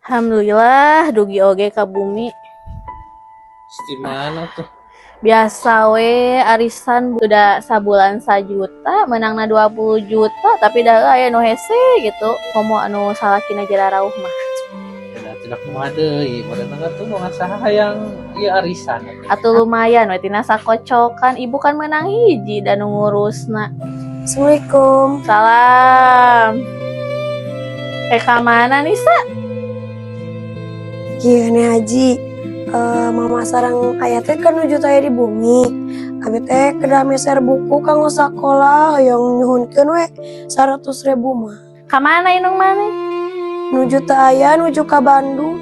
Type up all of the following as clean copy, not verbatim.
Alhamdulillah dugi oge ka bumi. Gimana tuh? Biasa we arisan udah sabulan 1 juta, menangna 20 juta tapi dah aya nu hese gitu. Komo anu salakina jara rauh mah. Tidak kumaha deui, modalna tuh mau ngasaha hayang ieu arisan. Atuh lumayan we tina sakocokan, ibu kan menang hiji dan ngurusna. Assalamualaikum. Salam. Ka mana nih, Sa? Gini Haji, mama sarang ayah teh kan nuju taya di bumi. Abi teh kedah meser buku kanggo sakolah yang nyuhunkeun we 100.000 mah. Ka mana inung maneh? Nuju teh aya nuju ka Bandung.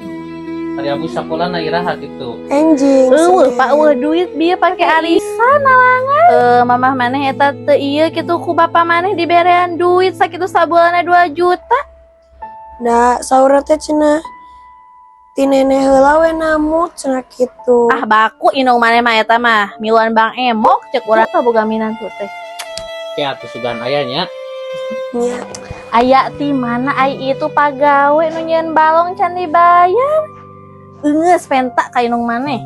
Hari abu sakola na iraha gitu. Enjing. Pak duit bieu pake arisan alangan. Mamah maneh eta teu ieu kitu ku bapa maneh diberean duit sakitu sabulanna 2 juta. Da saur teh cenah ti neneh heula we namut cenah kitu. Ah baku inung maneh mah eta mah miluan Bang Emok cek urang teh boga minantu teh. Ya atuh sugan ayanya. Nya. Aya ti mana ai itu pagawe nu nyieun balong can dibayar. Geus penta ka inung maneh.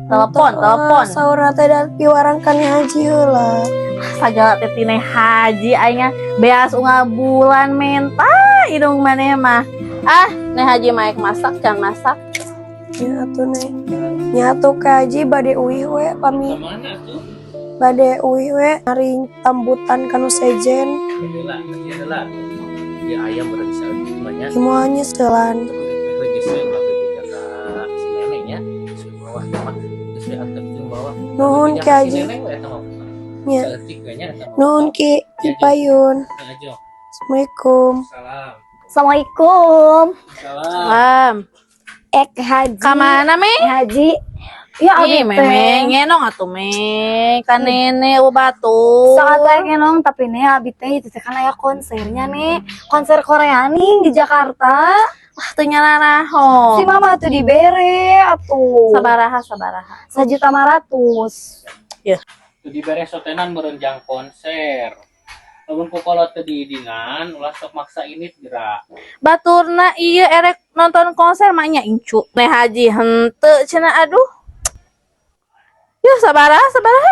Telepon. Saur teh da piwarang ka Haji heula. Sagala teh tine haji aing beas unggal bulan menta inung maneh mah. Ah, Neh Haji maek masak can masak. Nya atuh nih. Nya atuh ka Haji bade uih we pami. Mana tuh? Bade uih we hari tambutan kanu sejen. Adalah. Ya ayam udah bisa banyak. Semuanya setelan. Nuhun ki Haji. Nya. Nuhun ki Payun. Assalamualaikum. Assalamualaikum. Salam. Haji. Ka mana me? Haji. Ya Ih, abi meme ngenong atuh me. Ka nene batu. Sangat layak ngenong tapi nih abi teh itu teh kan aya konsernya nih. Konser Korea nih di Jakarta. Wah, teu nyaranaho. Si mama tuh dibere atuh. Sabaraha. 1.500.000. Tuh dibere sotenan merenjang konser. Lamun kukolot teu diidingan, ulah sok maksa ini gerak. Baturna ieu erek nonton konser mah nya incu. Neh Haji henteu cenah aduh. Yuk sabaraha.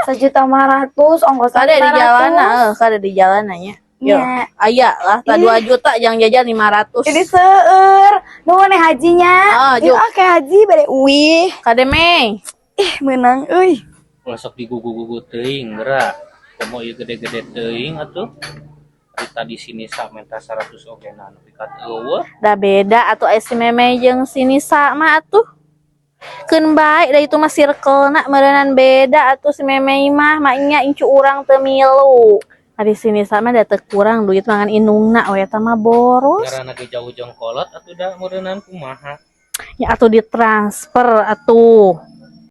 1.500.000 ongkos Kada di jalan, kada di jalan nya. Yo, Nya. aya lah, 2 juta yang jajan 500. Jadi seueur. Nuhun nih hajinya. Oh, Yuk juk. haji bade uih. Kade me. Menang euy. Ulah sok digugu-gugu teuing gerak. Komo ieu gede-gede teuing atuh. Kita di sini sak menta 100 ogenan pikat eueuh. Da beda atuh si meme jeung sini sama atuh. Keun bae da itu mah circle-na meureunnan beda atuh si meme mah nya incu urang teu milu. Di sini sama da teu kurang duit mangan inungna we eta mah boros. Karena ge jauh jeung kolot atuh da meureunnan kumaha. Ya atuh ditransfer atuh.